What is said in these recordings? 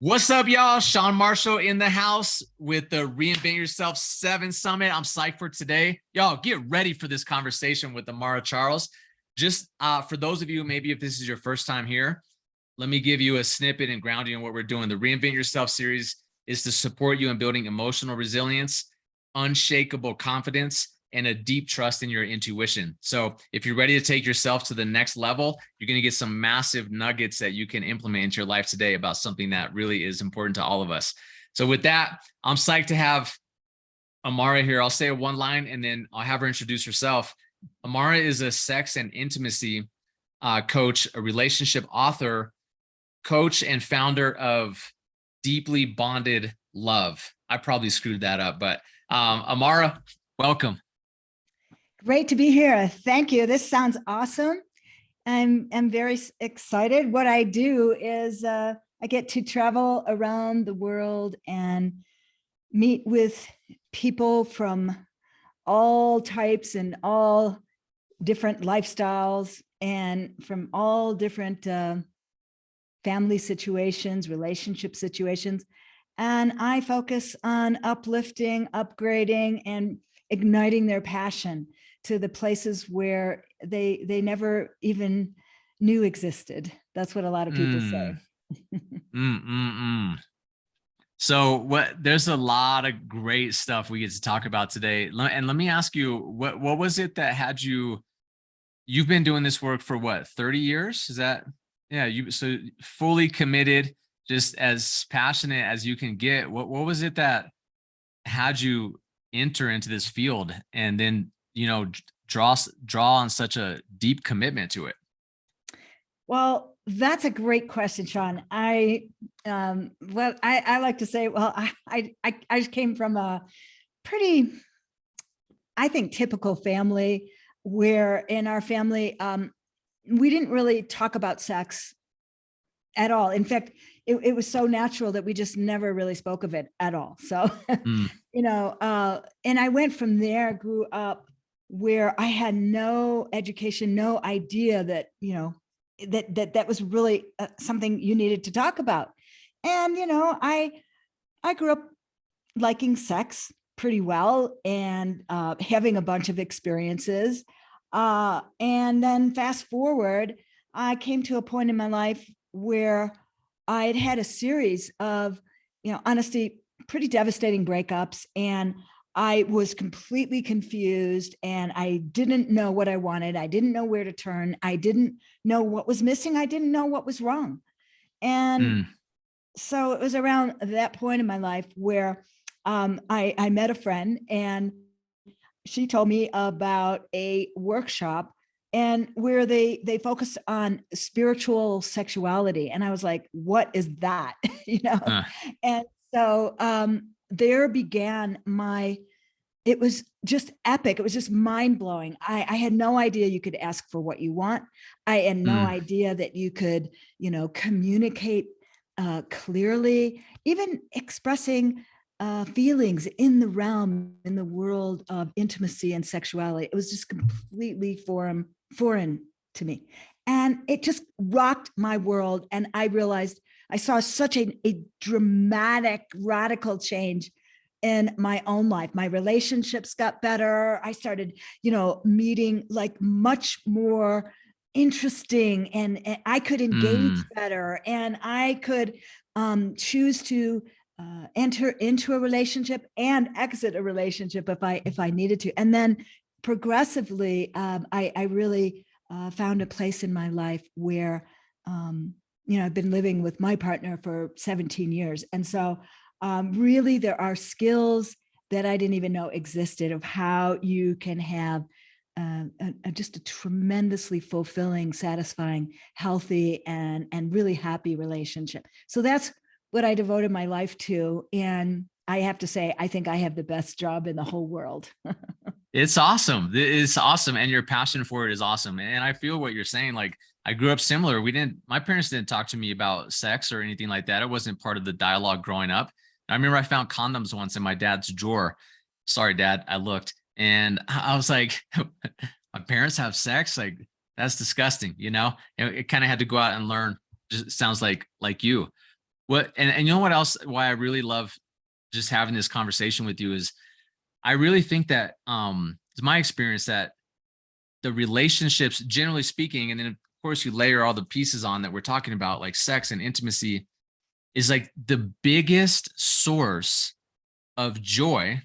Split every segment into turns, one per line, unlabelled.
What's up, y'all? Shawn Marshall in the house with the Reinvent Yourself 7 Summit. I'm psyched for today. Y'all, get ready for this conversation with Amara Charles. Just for those of you, maybe if this is your first time here, let me give you a snippet and ground you in what we're doing. The Reinvent Yourself series is to support you in building emotional resilience, unshakable confidence, and a deep trust in your intuition. So if you're ready to take yourself to the next level, you're going to get some massive nuggets that you can implement into your life today about something that really is important to all of us. So with that, I'm psyched to have Amara here. I'll say one line and then I'll have her introduce herself. Amara is a sex and intimacy coach, a relationship author, coach, and founder of Deeply Bonded Love. I probably screwed that up, but Amara, welcome.
Great to be here. Thank you. This sounds awesome. I'm very excited. What I do is I get to travel around the world and meet with people from all types and all different lifestyles and from all different family situations, relationship situations. And I focus on uplifting, upgrading, and igniting their passion to the places where they never even knew existed. That's what a lot of people say.
So there's a lot of great stuff we get to talk about today. And let me ask you, what was it that had you've been doing this work for what, 30 years? Is that, yeah, so fully committed, just as passionate as you can get. What was it that had you enter into this field and then, draw on such a deep commitment to it?
Well, that's a great question, Shawn. I like to say, well, I came from a pretty, I think, typical family where in our family, we didn't really talk about sex at all. In fact, it was so natural that we just never really spoke of it at all. So, and I went from there, grew up where I had no education, no idea that, that was really something you needed to talk about. And, I grew up liking sex pretty well and having a bunch of experiences. And then fast forward, I came to a point in my life where I'd had a series of, honestly, pretty devastating breakups. And I was completely confused and I didn't know what I wanted. I didn't know where to turn. I didn't know what was missing. I didn't know what was wrong. And so it was around that point in my life where I met a friend and she told me about a workshop and where they focus on spiritual sexuality. And I was like, what is that? And so there began it was just epic. It was just mind blowing. I had no idea you could ask for what you want. I had no idea that you could, communicate clearly, even expressing feelings in the world of intimacy and sexuality. It was just completely foreign to me. And it just rocked my world. And I realized I saw such a dramatic, radical change in my own life. My relationships got better. I started, meeting like much more interesting and I could engage better and I could choose to enter into a relationship and exit a relationship if I needed to. And then progressively, I really found a place in my life where, I've been living with my partner for 17 years. And so really there are skills that I didn't even know existed of how you can have just a tremendously fulfilling, satisfying, healthy, and really happy relationship. So that's what I devoted my life to. And I have to say, I think I have the best job in the whole world.
It's awesome. It's awesome. And your passion for it is awesome. And I feel what you're saying. Like, I grew up similar. My parents didn't talk to me about sex or anything like that. It wasn't part of the dialogue growing up. I remember I found condoms once in my dad's drawer. Sorry, Dad, I looked and I was like, my parents have sex? Like, that's disgusting. It kind of had to go out and learn. Just sounds like you. And you know what else, why I really love just having this conversation with you is I really think that it's my experience that the relationships, generally speaking, and then of course you layer all the pieces on that we're talking about, like sex and intimacy, is like the biggest source of joy,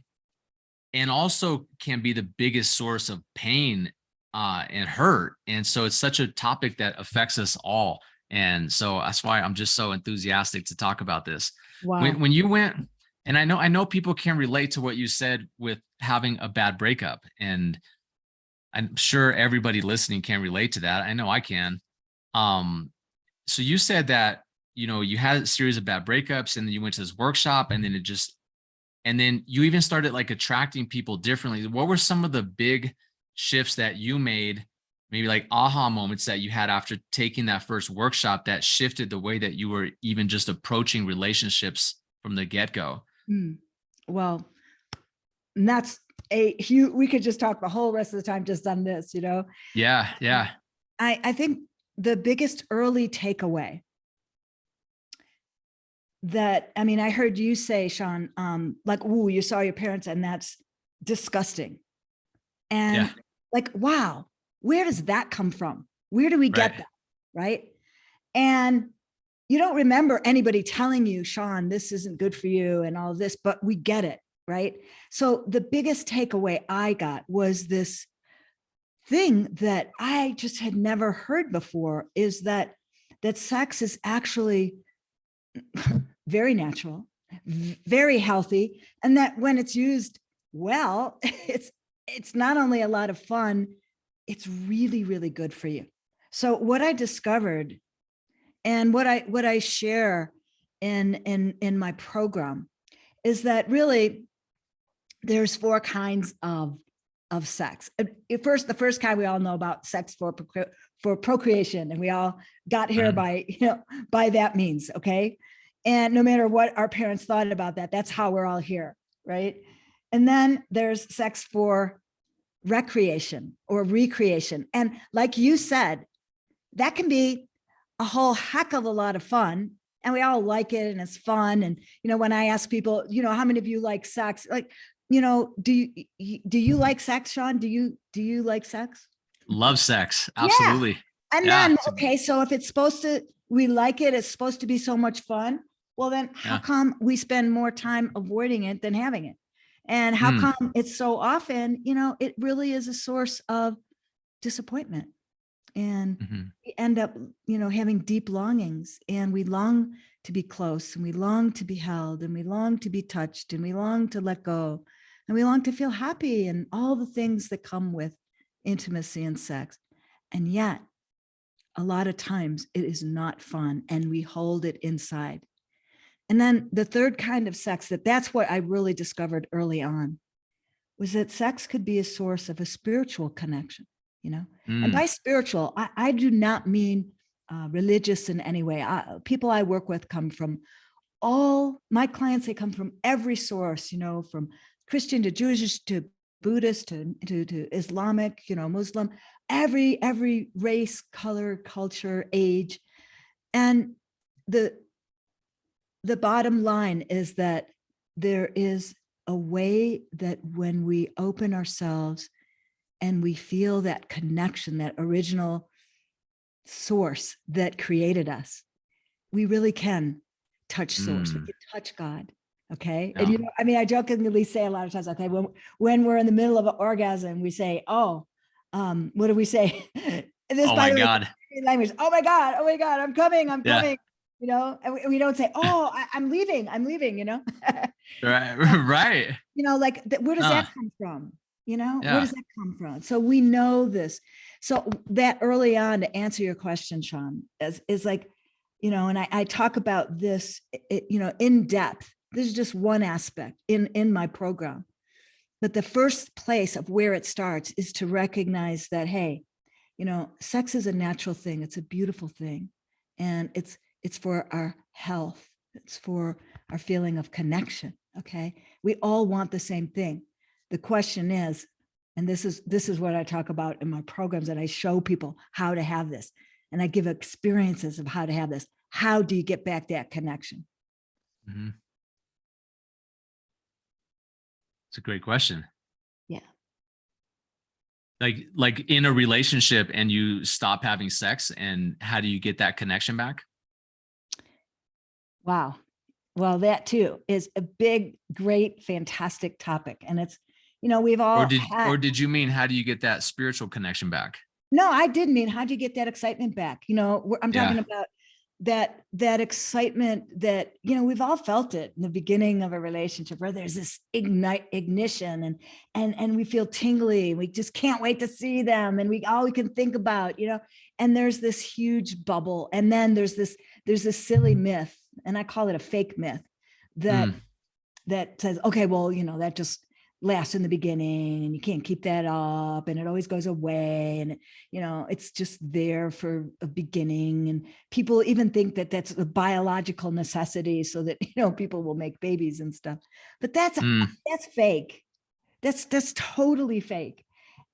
and also can be the biggest source of pain and hurt. And so it's such a topic that affects us all. And so that's why I'm just so enthusiastic to talk about this.
Wow.
When you went, and I know people can relate to what you said with having a bad breakup, and I'm sure everybody listening can relate to that. I know I can. So you said that, you know, you had a series of bad breakups, and then you went to this workshop, and then and then you even started like attracting people differently. What were some of the big shifts that you made, maybe like aha moments that you had after taking that first workshop that shifted the way that you were even just approaching relationships from the get-go?
Well, and that's we could just talk the whole rest of the time just on this, you know?
Yeah. Yeah.
I think the biggest early takeaway that, I mean, I heard you say, Shawn, like, ooh, you saw your parents and that's disgusting. And
Yeah.
like, wow, where does that come from? Where do we get
Right.
that? Right. And you don't remember anybody telling you, Shawn, this isn't good for you and all this, but we get it. Right. So the biggest takeaway I got was this thing that I just had never heard before, is that sex is actually very natural, very healthy, and that when it's used well, it's not only a lot of fun, it's really, really good for you. So what I discovered, and what I share in my program, is that really there's 4 kinds of sex. First, the first kind we all know about, sex for procreation, and we all got here by, you know, by that means, okay? And no matter what our parents thought about that, that's how we're all here, right? And then there's sex for recreation or recreation. And like you said, that can be a whole heck of a lot of fun, and we all like it and it's fun. And, you know, when I ask people, you know, how many of you like sex? Like, you know, do you like sex, Shawn? Do you like sex?
Love sex.
Yeah.
Absolutely.
And
Yeah.
then, okay, so if it's supposed to, we like it, it's supposed to be so much fun. Well, then how
Yeah.
come we spend more time avoiding it than having it? And how come it's so often, you know, it really is a source of disappointment. And we end up, you know, having deep longings, and we long to be close, and we long to be held, and we long to be touched, and we long to let go, and we long to feel happy, and all the things that come with intimacy and sex. And yet, a lot of times it is not fun, and we hold it inside. And then the third kind of sex, that's what I really discovered early on, was that sex could be a source of a spiritual connection, you know? And by spiritual, I do not mean religious in any way. People I work with come from all my clients, they come from every source, you know, from Christian to Jewish to Buddhist to Islamic, you know, Muslim, every race, color, culture, age. And the bottom line is that there is a way that when we open ourselves and we feel that connection, that original source that created us, we really can touch source. We can touch God. Okay.
Yeah.
And, you know, I mean, I jokingly say a lot of times, okay, when we're in the middle of an orgasm, we say, oh, what do we say? This,
Oh
by
my
the way,
God.
language. Oh my God. I'm coming.
Yeah.
You know, and we don't say, oh, I'm leaving, you know?
Right. Right.
You know, like, where does that come from? You know, where
Yeah.
does that come from? So we know this. So that early on, to answer your question, Shawn, is like, you know, and I talk about this, you know, in depth. This is just one aspect in my program. But the first place of where it starts is to recognize that, hey, you know, sex is a natural thing. It's a beautiful thing. And it's for our health. It's for our feeling of connection. Okay. We all want the same thing. The question is, and this is what I talk about in my programs, that I show people how to have this. And I give experiences of how to have this. How do you get back that connection?
Mhm. It's a great question.
Yeah.
Like in a relationship and you stop having sex, and how do you get that connection back?
Wow. Well, that too is a big, great, fantastic topic. And it's, we've
Or
all
did
had,
or did you mean how do you get that spiritual connection back?
no, I did mean, how'd you get that excitement back? I'm talking
Yeah.
about that excitement that, we've all felt it in the beginning of a relationship where there's this ignition and we feel tingly. We just can't wait to see them. And all we can think about, and there's this huge bubble. And then there's this silly myth, and I call it a fake myth that
Mm.
says, okay, well, that just lasts in the beginning and you can't keep that up and it always goes away. And, it's just there for a beginning. And people even think that that's a biological necessity so that, people will make babies and stuff. But that's fake. That's totally fake.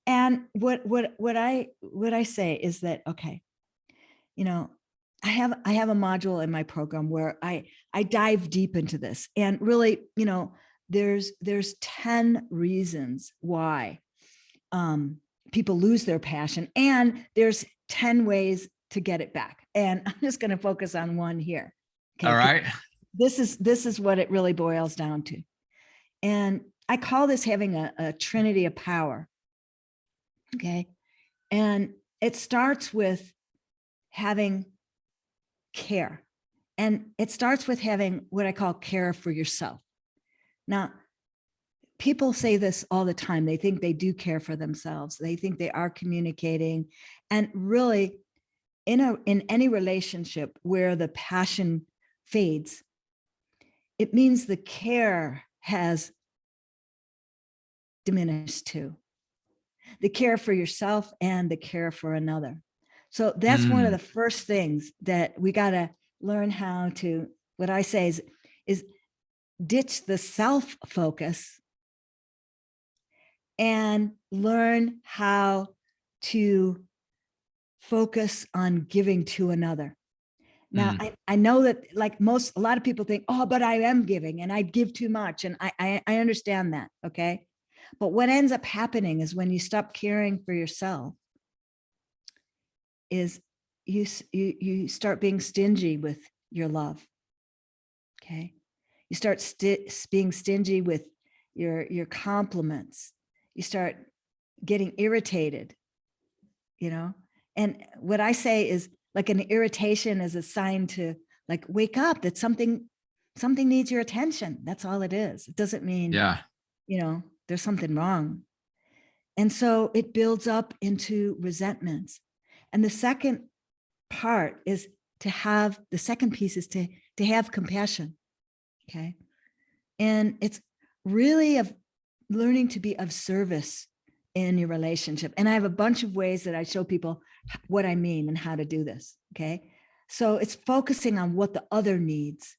And what I say is that, okay, I have a module in my program where I dive deep into this, and really, there's 10 reasons why people lose their passion, and there's 10 ways to get it back. And I'm just going to focus on one here. Okay.
All right.
This is what it really boils down to. And I call this having a trinity of power. Okay. And it starts with having care. And it starts with having what I call care for yourself. Now, people say this all the time. They think they do care for themselves. They think they are communicating. And really, in any relationship where the passion fades, it means the care has diminished too. The care for yourself and the care for another. So that's one of the first things that we got to learn how to, what I say is ditch the self focus and learn how to focus on giving to another. Now, I know that like a lot of people think, oh, but I am giving and I give too much. And I understand that. Okay. But what ends up happening is when you stop caring for yourself, is you start being stingy with your love. Okay. You start being stingy with your compliments. You start getting irritated, and what I say is like an irritation is a sign to like wake up, that something needs your attention. That's all it is. It doesn't mean, there's something wrong. And so it builds up into resentments. And the second part is the second piece is to have compassion. Okay. And it's really of learning to be of service in your relationship. And I have a bunch of ways that I show people what I mean and how to do this. Okay. So it's focusing on what the other needs,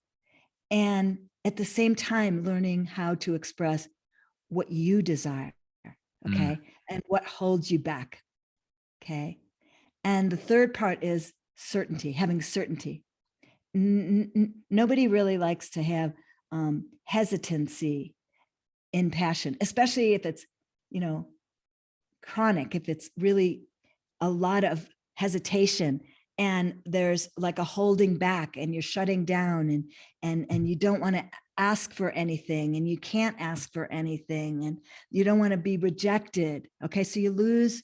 and at the same time, learning how to express what you desire. Okay. And what holds you back. Okay. And the third part is certainty, having certainty. Nobody really likes to have hesitancy in passion, especially if it's, chronic, if it's really a lot of hesitation and there's like a holding back and you're shutting down and you don't want to ask for anything and you can't ask for anything and you don't want to be rejected. Okay. So you lose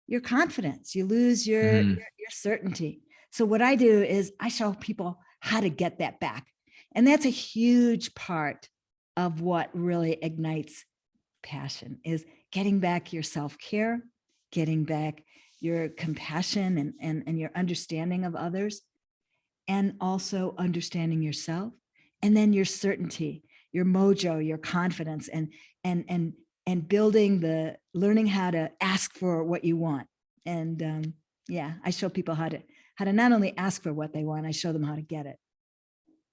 your confidence, you lose your certainty. So what I do is I show people how to get that back. And that's a huge part of what really ignites passion, is getting back your self-care, getting back your compassion and your understanding of others, and also understanding yourself, and then your certainty, your mojo, your confidence, and building learning how to ask for what you want. And I show people how to not only ask for what they want, I show them how to get it.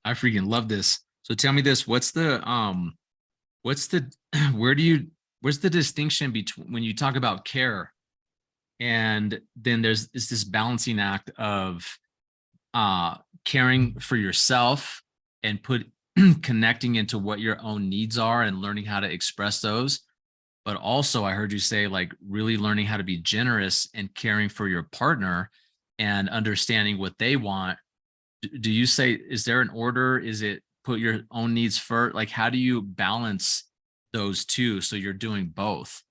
I freaking love this. So tell me this, where's the where's the distinction between when you talk about care and then there's this balancing act of caring for yourself and connecting into what your own needs are and learning how to express those. But also I heard you say like really learning how to be generous and caring for your partner and understanding what they want. Do you say, is there an order? Is it put your own needs first? Like, how do you balance those two so you're doing both?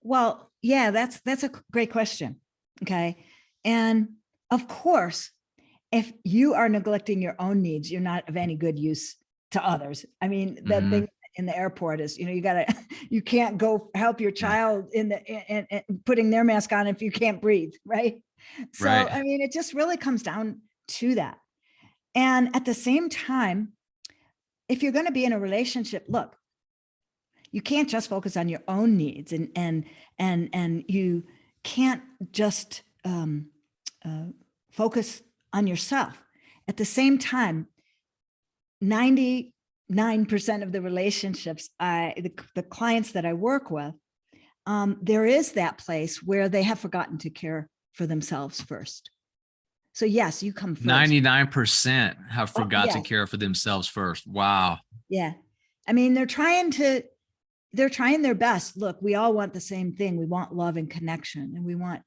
Well, yeah, that's a great question. Okay. And of course, if you are neglecting your own needs, you're not of any good use to others. I mean, the
Mhm.
thing in the airport is, you gotta, you can't go help your
Yeah.
child in putting their mask on if you can't breathe, right? So,
Right.
I mean, it just really comes down to that. And at the same time, if you're going to be in a relationship, look, you can't just focus on your own needs, and you can't just focus on yourself. At the same time, 99% of the relationships, the clients that I work with, there is that place where they have forgotten to care for themselves first. So yes, you come first.
99% have
Oh,
forgot to
yeah,
care for themselves first. Wow.
yeah. I mean, they're trying their best. Look, we all want the same thing. We want love and connection, and we want,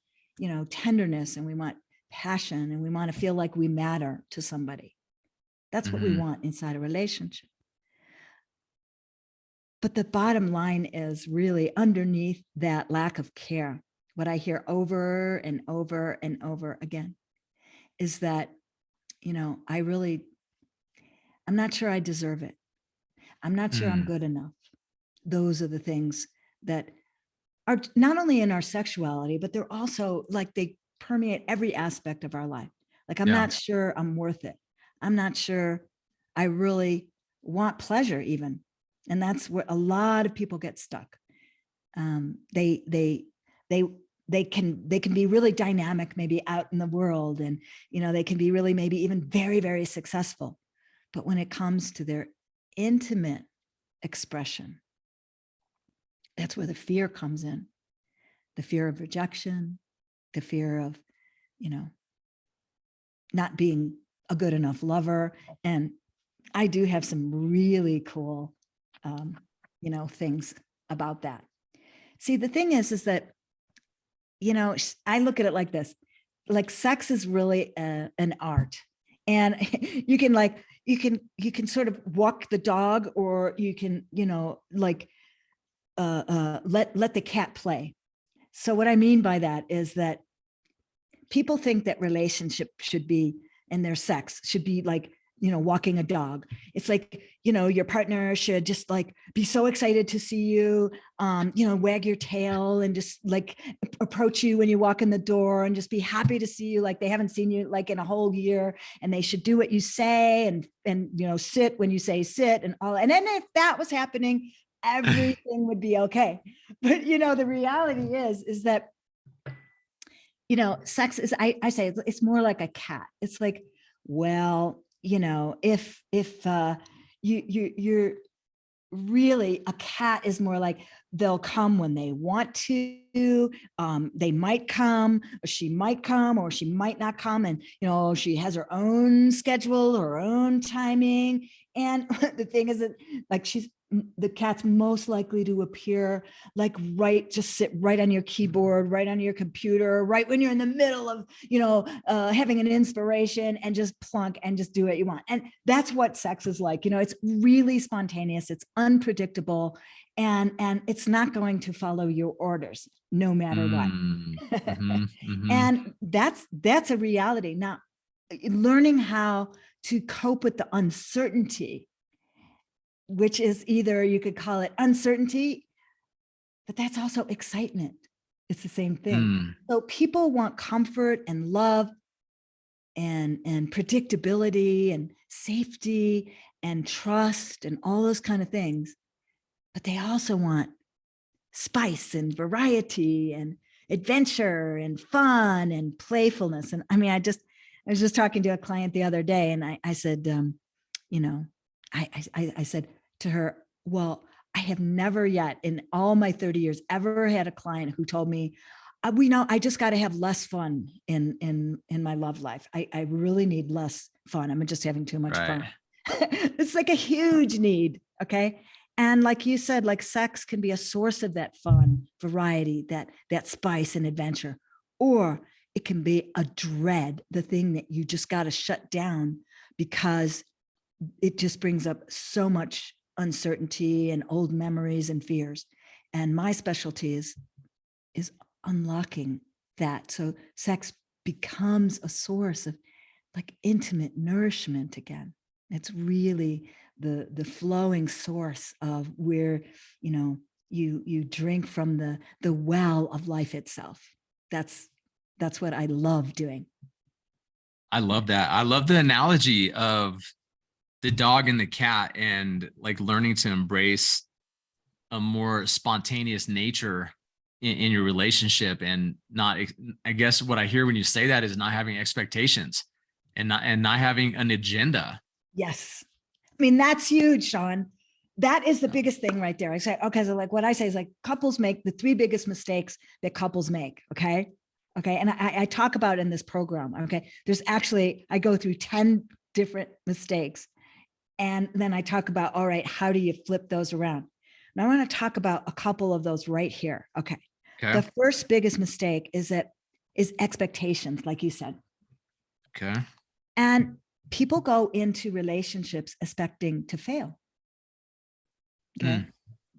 tenderness, and we want passion, and we want to feel like we matter to somebody. That's what we
Mhm.
want inside a relationship. But the bottom line is really underneath that lack of care. What I hear over and over and over again is that, I'm not sure I deserve it. I'm not sure I'm
Mm.
good enough. Those are the things that are not only in our sexuality, but they're also like they permeate every aspect of our life. Like, I'm
Yeah.
not sure I'm worth it. I'm not sure I really want pleasure even. And that's where a lot of people get stuck. They can be really dynamic, maybe out in the world, and they can be really maybe even very, very successful. But when it comes to their intimate expression, that's where the fear comes in. The fear of rejection, the fear of, not being a good enough lover. And I do have some really cool, things about that. See, the thing is that, I look at it like this, like sex is really an art. And you can sort of walk the dog, or you can, like let the cat play. So what I mean by that is that people think that relationship should be, and their sex should be like, walking a dog. It's like, your partner should just like be so excited to see you, wag your tail and just like approach you when you walk in the door and just be happy to see you like they haven't seen you like in a whole year. And they should do what you say, and sit when you say sit, and all. And then if that was happening, everything would be okay. But the reality is that sex is, I say it's more like a cat. It's like, well, if you're really, a cat is more like they'll come when they want to. They might come, or she might come, or she might not come. And, she has her own schedule, her own timing. And the thing is that like the cat's most likely to appear like just sit right on your keyboard, right on your computer, right when you're in the middle of, having an inspiration, and just plunk and just do what you want. And that's what sex is like. It's really spontaneous. It's unpredictable, and it's not going to follow your orders no matter what.
Mm. Mhm. Mhm.
And that's a reality. Now, learning how to cope with the uncertainty, which is either you could call it uncertainty, but that's also excitement. It's the same thing.
Mm.
So people want comfort and love and predictability and safety and trust and all those kind of things. But they also want spice and variety and adventure and fun and playfulness. And I mean, I was just talking to a client the other day, and I said, I said to her, well, I have never yet in all my 30 years ever had a client who told me, I just got to have less fun in my love life. I really need less fun. I'm just having too much
Right.
fun. It's like a huge need. Okay. And like you said, like sex can be a source of that fun, variety, that spice and adventure, or it can be a dread, the thing that you just got to shut down because it just brings up so much uncertainty and old memories and fears. And my specialty is unlocking that. So sex becomes a source of like intimate nourishment again. It's really the flowing source of where, you drink from the well of life itself. That's what I love doing.
I love that. I love the analogy of the dog and the cat, and like learning to embrace a more spontaneous nature in your relationship, and not, I guess what I hear when you say that is not having expectations and not having an agenda.
Yes. I mean, that's huge, Shawn. That is the biggest thing right there. I say, okay, so like what I say is like couples make the 3 biggest mistakes that couples make. Okay. Okay. And I talk about in this program. Okay. There's actually, I go through 10 different mistakes. And then I talk about, all right, how do you flip those around? Now I want to talk about a couple of those right here. Okay.
Okay.
The first biggest mistake is expectations, like you said.
Okay.
And people go into relationships expecting to fail. Okay.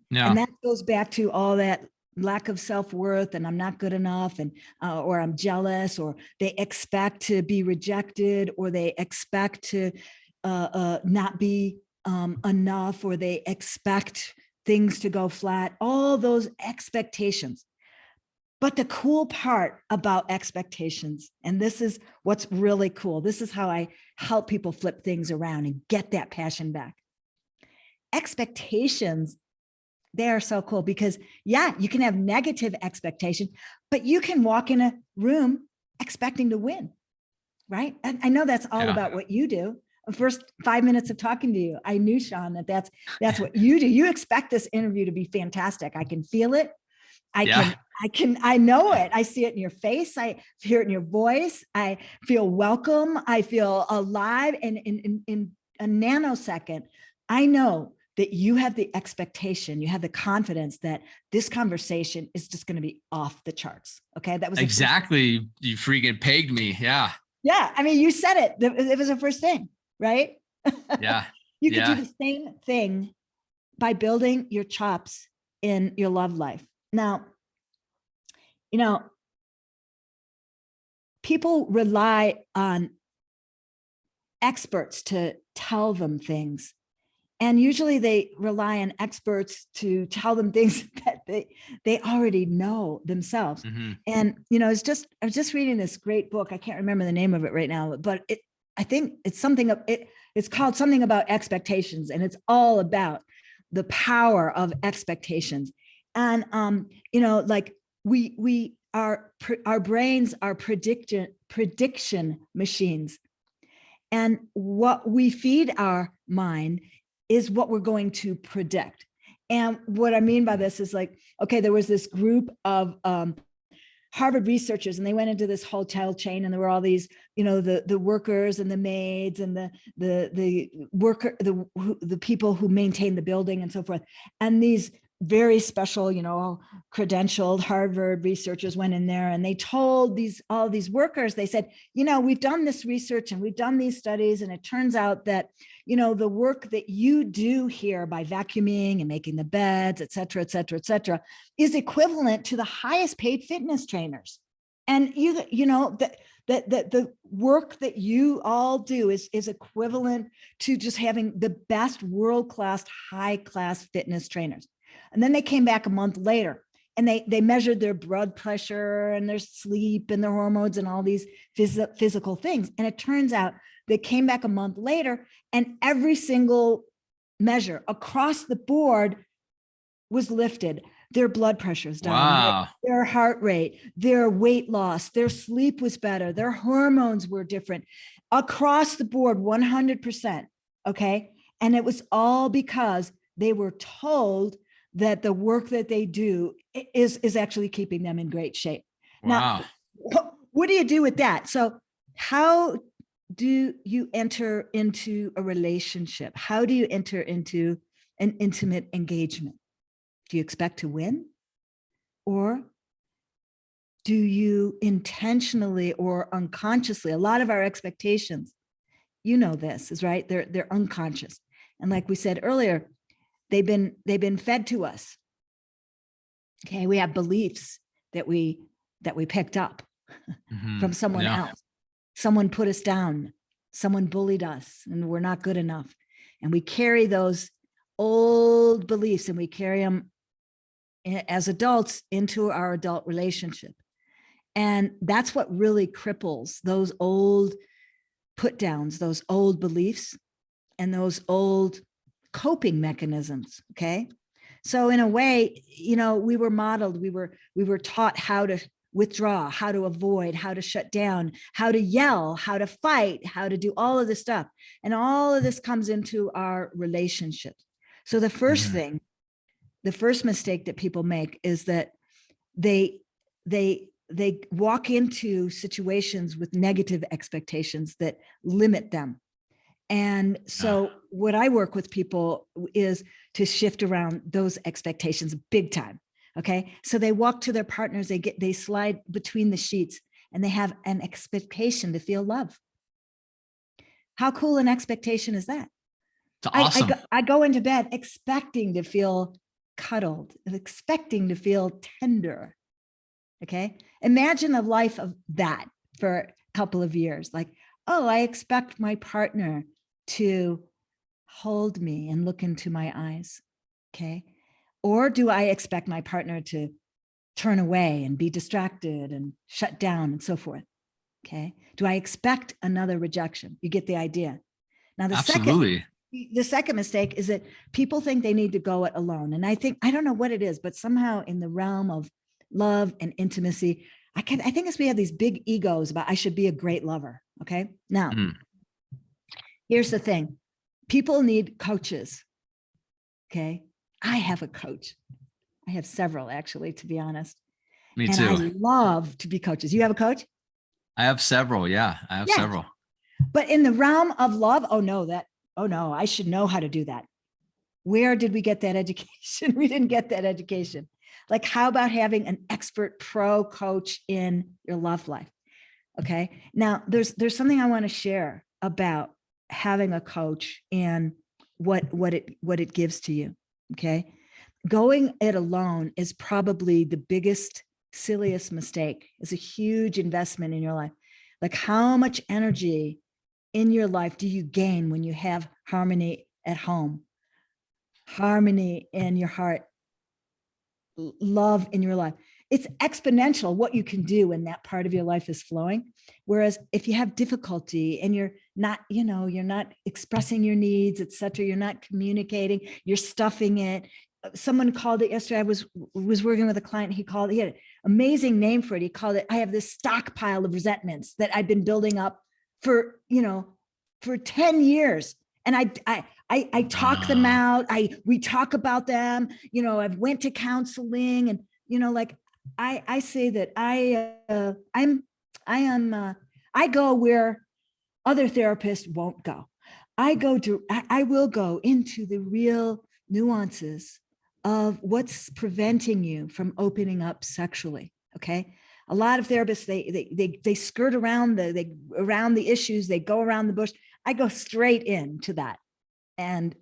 Yeah.
And that goes back to all that lack of self-worth, and I'm not good enough, and or I'm jealous, or they expect to be rejected, or they expect to not be enough, or they expect things to go flat, all those expectations. But the cool part about expectations, and this is what's really cool, this is how I help people flip things around and get that passion back. Expectations, they are so cool because, yeah, you can have negative expectations, but you can walk in a room expecting to win, right? And I know that's all about what you do. The first 5 minutes of talking to you, I knew, Shawn, that's what you do. You expect this interview to be fantastic. I can feel it. I know it. I see it in your face. I hear it in your voice. I feel welcome. I feel alive. And in a nanosecond, I know that you have the expectation, you have the confidence that this conversation is just going to be off the charts. Okay. That was
exactly. You freaking pegged me. Yeah.
Yeah. I mean, you said it. It was the first thing, right?
Yeah.
You could do the same thing by building your chops in your love life. Now, people rely on experts to tell them things. And usually they rely on experts to tell them things that they already know themselves. Mm-hmm. And, I was just reading this great book. I can't remember the name of it right now, but I think it's it's called something about expectations. And it's all about the power of expectations. And, like our brains are prediction machines. And what we feed our mind is what we're going to predict. And what I mean by this is like, okay, there was this group of Harvard researchers, and they went into this hotel chain, and there were all these, the workers and the maids and the people who maintained the building and so forth. And these very special, credentialed Harvard researchers went in there, and they told all these workers, they said, we've done this research and we've done these studies, and it turns out that, the work that you do here by vacuuming and making the beds, et cetera, is equivalent to the highest paid fitness trainers. And the work that you all do is equivalent to just having the best world-class, high-class fitness trainers. And then they came back a month later, and they measured their blood pressure and their sleep and their hormones and all these physical things. And it turns out they came back a month later, and every single measure across the board was lifted. Their blood pressure was down,
wow.
Their heart rate, their weight loss, their sleep was better, their hormones were different across the board, 100%. Okay. And it was all because they were told that the work that they do is actually keeping them in great shape. Wow. Now, what do you do with that? So how do you enter into a relationship? How do you enter into an intimate engagement? Do you expect to win? Or do you intentionally or unconsciously, a lot of our expectations, you know this is right, they're unconscious. And like we said earlier, they've been fed to us. Okay, we have beliefs that we picked up from someone else. Someone put us down, someone bullied us, and we're not good enough. And we carry those old beliefs, and we carry them as adults into our adult relationship. And that's what really cripples those old put downs, those old beliefs, and those old coping mechanisms. Okay. So in a way, you know, we were modeled, we were taught how to withdraw, how to avoid, how to shut down, how to yell, how to fight, how to do all of this stuff. And all of this comes into our relationships. So the first thing, the first mistake that people make is that they walk into situations with negative expectations that limit them. And so what I work with people is to shift around those expectations big time. Okay. So they walk to their partners, they slide between the sheets, and they have an expectation to feel love. How cool an expectation is that?
It's awesome.
I go into bed expecting to feel cuddled, expecting to feel tender. Okay. Imagine a life of that for a couple of years. Like, oh, I expect my partner to hold me and look into my eyes. Okay. Or do I expect my partner to turn away and be distracted and shut down and so forth? Okay. Do I expect another rejection? You get the idea. Now, the second mistake is that people think they need to go it alone. And I don't know what it is, but somehow in the realm of love and intimacy, I think as we have these big egos about I should be a great lover. Okay. Now, here's the thing. People need coaches. Okay. I have a coach. I have several, actually, to be honest.
Me too.
And I love to be coaches. You have a coach?
I have several. Yeah, I have several.
But in the realm of love, oh no, I should know how to do that. Where did we get that education? We didn't get that education. Like, how about having an expert pro coach in your love life? Okay. Now there's something I want to share about having a coach and what it gives to you. Okay. Going it alone is probably the biggest, silliest mistake. It's a huge investment in your life. Like, how much energy in your life do you gain when you have harmony at home, harmony in your heart, love in your life? It's exponential what you can do when that part of your life is flowing. Whereas if you have difficulty and you're not expressing your needs, etc., you're not communicating, you're stuffing it. Someone called it yesterday. I was working with a client. He had an amazing name for it. He called it, I have this stockpile of resentments that I've been building up for 10 years. And I talk them out. We talk about them. I've went to counseling, and I say that I go where other therapists won't go. I will go into the real nuances of what's preventing you from opening up sexually. Okay. A lot of therapists, they skirt around around the issues. They go around the bush. I go straight into that. And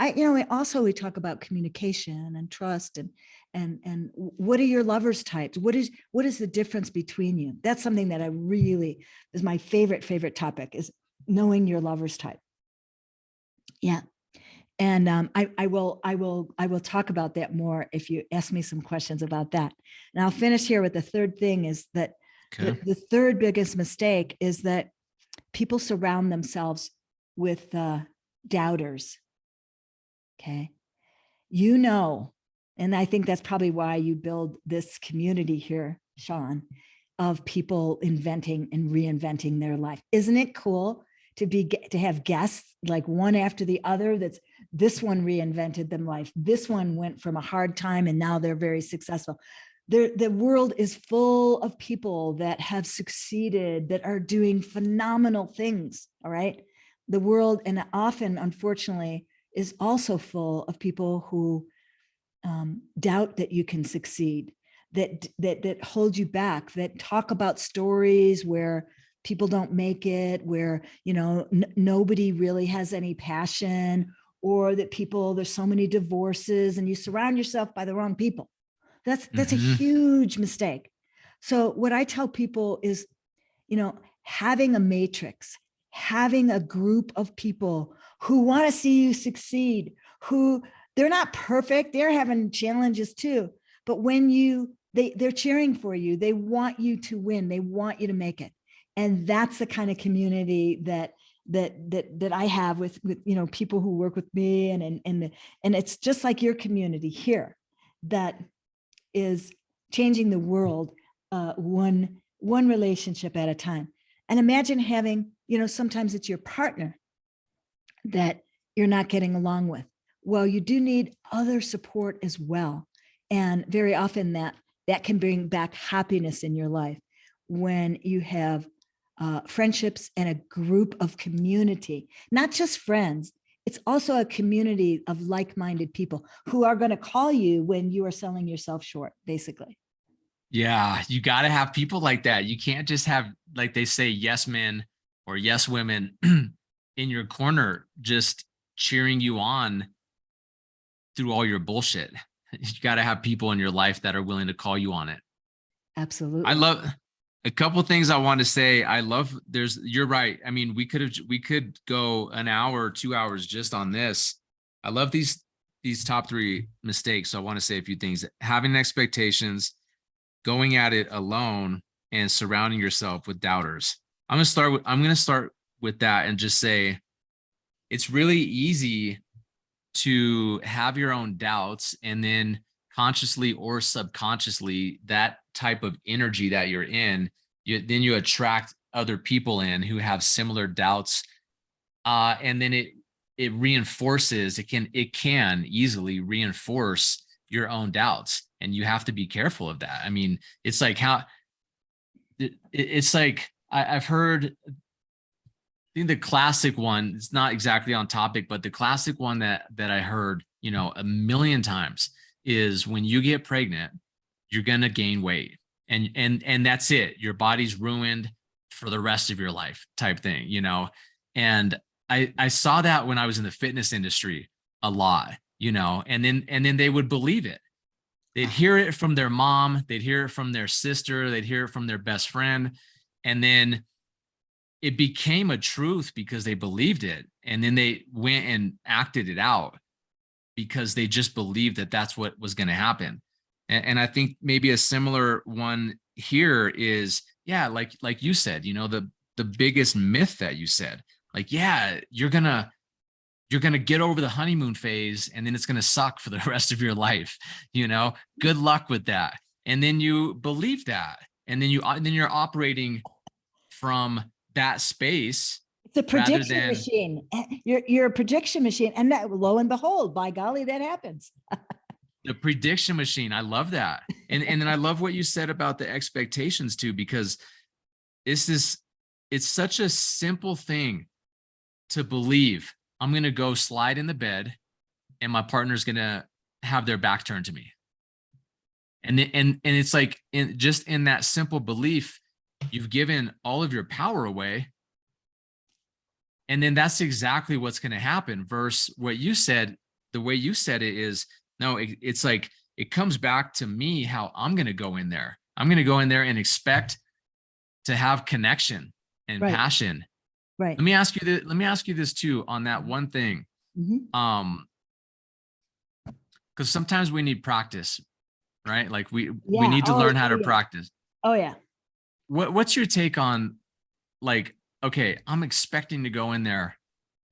we talk about communication and trust and what are your lovers types? What is the difference between you? That's something that I really is my favorite topic, is knowing your lover's type. Yeah. And I will talk about that more if you ask me some questions about that. And I'll finish here with the third thing is that the third biggest mistake is that people surround themselves with doubters. Okay. And I think that's probably why you build this community here, Shawn, of people inventing and reinventing their life. Isn't it cool to have guests like one after the other? This one reinvented their life. This one went from a hard time and now they're very successful. The world is full of people that have succeeded, that are doing phenomenal things. All right. The world, and often, unfortunately, is also full of people who doubt that you can succeed, that hold you back, that talk about stories where people don't make it, where, nobody really has any passion, or that there's so many divorces, and you surround yourself by the wrong people. That's a
Mhm.
huge mistake. So what I tell people is, having a matrix, having a group of people who want to see you succeed, who they're not perfect, they're having challenges too, but when they're cheering for you, they want you to win, they want you to make it. And that's the kind of community that I have with people who work with me, and it's just like your community here that is changing the world, one relationship at a time. And imagine having, sometimes it's your partner that you're not getting along with. Well, you do need other support as well. And very often that can bring back happiness in your life when you have friendships and a group of community, not just friends. It's also a community of like-minded people who are going to call you when you are selling yourself short, basically.
Yeah, you got to have people like that. You can't just have, like they say, yes men or yes women in your corner just cheering you on through all your bullshit. You got to have people in your life that are willing to call you on it. I
Absolutely.
love a couple things I want to say. You're right. I mean, we could go an hour or 2 hours just on this. I love these top three mistakes. So I want to say a few things. Having expectations, going at it alone, and surrounding yourself with doubters. I'm going to start with that and just say it's really easy to have your own doubts, and then consciously or subconsciously, that type of energy that you're in, you attract other people in who have similar doubts, and then it reinforces, it can easily reinforce your own doubts, and you have to be careful of that. I mean, it's like it's like I've heard, I think the classic one, it's not exactly on topic, but the classic one that I heard, a million times is when you get pregnant, you're going to gain weight, and that's it. Your body's ruined for the rest of your life type thing. And I saw that when I was in the fitness industry a lot, and then they would believe it. They'd hear it from their mom, they'd hear it from their sister, they'd hear it from their best friend. And then it became a truth because they believed it. And then they went and acted it out because they just believed that that's what was going to happen. And I think maybe a similar one here is, yeah, like you said, the biggest myth that you said, like, yeah, you're going to get over the honeymoon phase and then it's going to suck for the rest of your life. Good luck with that. And then you believe that. And then you're operating from that space
It's a
rather
prediction
than
machine. You're a prediction machine. And that, lo and behold, by golly, that happens.
the prediction machine. I love that. And then I love what you said about the expectations too, because it's such a simple thing to believe I'm going to go slide in the bed and my partner's going to have their back turned to me. And it's like, in that simple belief, you've given all of your power away. And then that's exactly what's going to happen. Versus what you said, the way you said it is, no, it's like, it comes back to me how I'm going to go in there. I'm going to go in there and expect to have connection and
Right.
passion.
Right.
Let me ask you this too, on that one thing.
Mhm.
Because sometimes we need practice, right? Like we
Yeah.
need to
Oh,
learn how to
yeah.
practice.
Oh, yeah.
What's your take on, like, okay, I'm expecting to go in there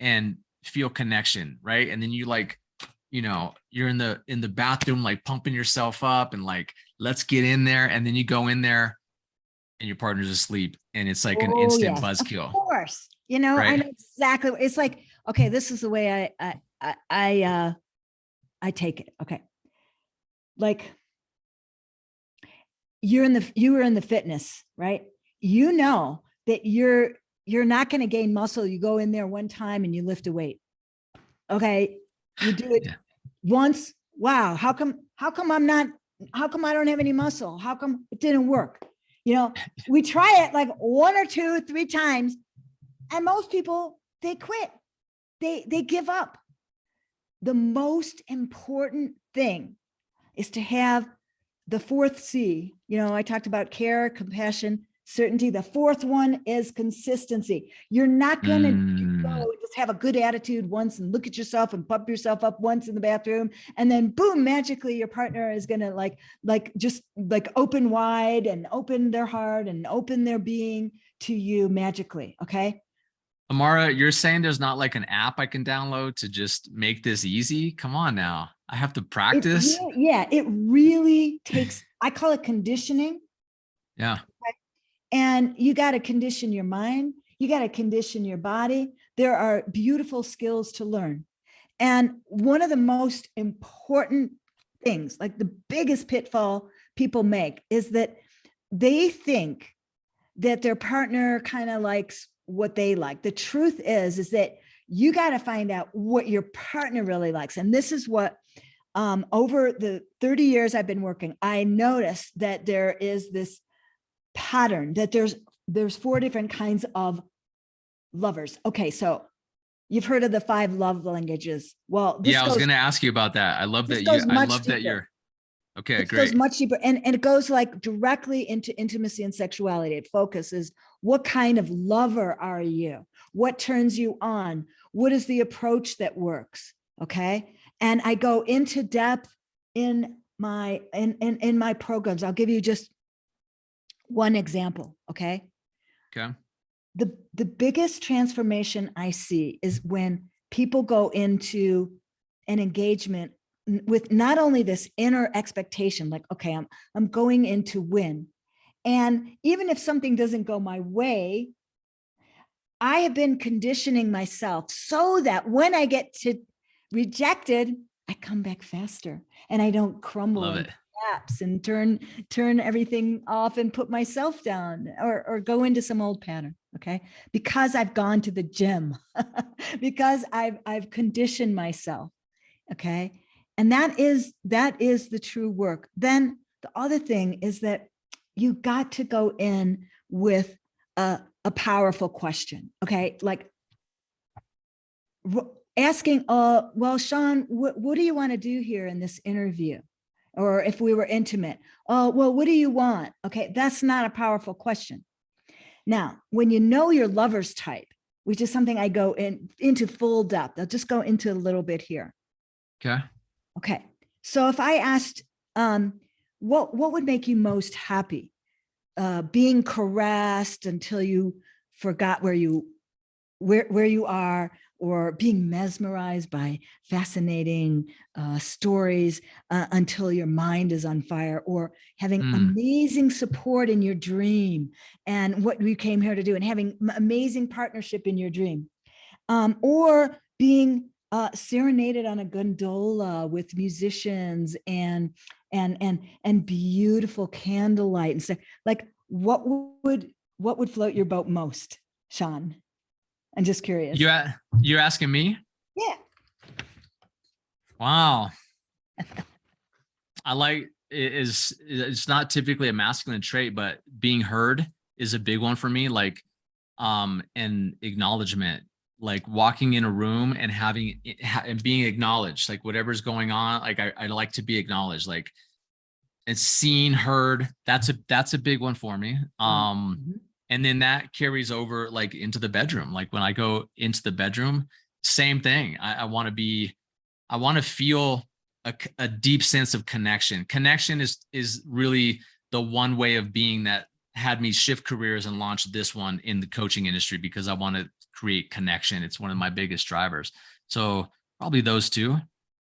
and feel connection, right? And then you you're in the bathroom, like pumping yourself up and like, let's get in there. And then you go in there and your partner's asleep and it's like an
Oh,
instant
yes. Of
buzzkill,
course. I
right?
know exactly. It's like, okay, this is the way I take it. Okay. Like, you were in the fitness, right? You know that you're not going to gain muscle. You go in there one time and you lift a weight. Okay. You do it once. Wow. How come I don't have any muscle? How come it didn't work? We try it like 1 or 2, 3 times, and most people, they quit. They give up. The most important thing is to have the 4th C. I talked about care, compassion, certainty. The 4th one is consistency. You're not going to go and just have a good attitude once and look at yourself and pump yourself up once in the bathroom, and then boom, magically your partner is going to just open wide and open their heart and open their being to you magically. Okay.
Amara, you're saying there's not like an app I can download to just make this easy? Come on now. I have to practice.
It really takes, I call it conditioning.
Yeah.
And you got to condition your mind. You got to condition your body. There are beautiful skills to learn. And one of the most important things, like the biggest pitfall people make, is that they think that their partner kind of likes what they like. The truth is that you got to find out what your partner really likes. And this is what, over the 30 years I've been working, I noticed that there is this pattern, that there's 4 different kinds of lovers. Okay. So you've heard of the 5 love languages. Well,
I was going to ask you about that. I love that you're okay.
It
Great.
goes much deeper, and it goes like directly into intimacy and sexuality. It focuses, what kind of lover are you? What turns you on? What is the approach that works? Okay. And I go into depth in my programs. I'll give you just one example. Okay.
Okay.
The biggest transformation I see is when people go into an engagement with not only this inner expectation, like, okay, I'm going in to win. And even if something doesn't go my way, I have been conditioning myself so that when I get rejected, I come back faster and I don't crumble and collapse and turn everything off and put myself down or go into some old pattern. Okay. Because I've gone to the gym, because I've conditioned myself. Okay. And that is the true work. Then the other thing is that you got to go in with a powerful question. Okay. Like asking, well, Shawn, what do you want to do here in this interview? Or if we were intimate, oh, well, what do you want? Okay. That's not a powerful question. Now, when you know your lover's type, which is something I go into full depth, I'll just go into a little bit here.
Okay.
Okay. So if I asked, what would make you most happy? Being caressed until you forgot where you are, or being mesmerized by fascinating stories until your mind is on fire, or having amazing support in your dream and what we came here to do, and having amazing partnership in your dream, or being serenaded on a gondola with musicians and beautiful candlelight and stuff. Like, what would float your boat most, Shawn? I'm just curious.
You're asking me?
Yeah.
Wow. I like it's not typically a masculine trait, but being heard is a big one for me. Like, and acknowledgement, like walking in a room and and being acknowledged, like whatever's going on. Like I like to be acknowledged, like, and seen, heard. That's a big one for me. And then that carries over like into the bedroom. Like when I go into the bedroom, same thing. I want to feel a deep sense of connection. Connection is really the one way of being that had me shift careers and launch this one in the coaching industry, because I want to create connection. It's one of my biggest drivers. So probably those two.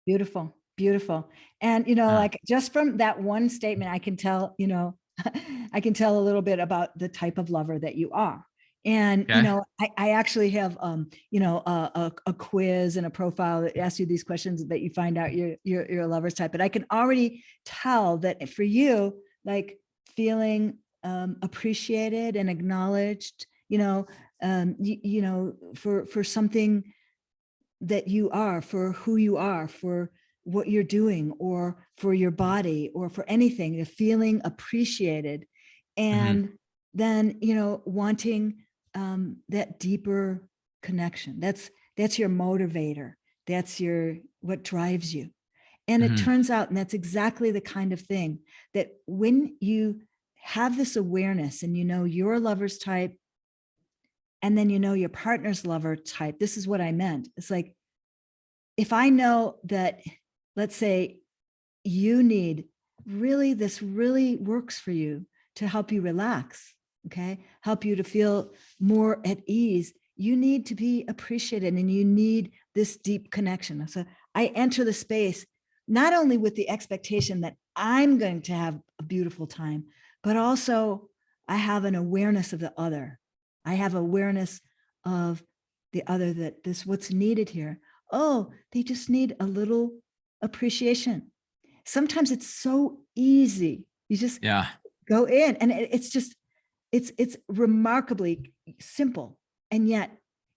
Beautiful. Beautiful. And, like just from that one statement, I can tell, I can tell a little bit about the type of lover that you are. And, I actually have, a quiz and a profile that asks you these questions that you find out your lover's type. But I can already tell that for you, like feeling appreciated and acknowledged, for something that you are, for who you are, for what you're doing, or for your body, or for anything, the feeling appreciated. And then, wanting that deeper connection. That's your motivator. That's what drives you. And it turns out, and that's exactly the kind of thing that when you have this awareness and your lover's type, and then your partner's lover type, this is what I meant. It's like, if I know that, let's say you need this really works for you to help you relax, okay? Help you to feel more at ease. You need to be appreciated and you need this deep connection. So I enter the space not only with the expectation that I'm going to have a beautiful time, but also I have an awareness of the other. I have awareness of the other, that what's needed here. Oh, they just need a little appreciation. Sometimes it's so easy. You just go in and it's remarkably simple. And yet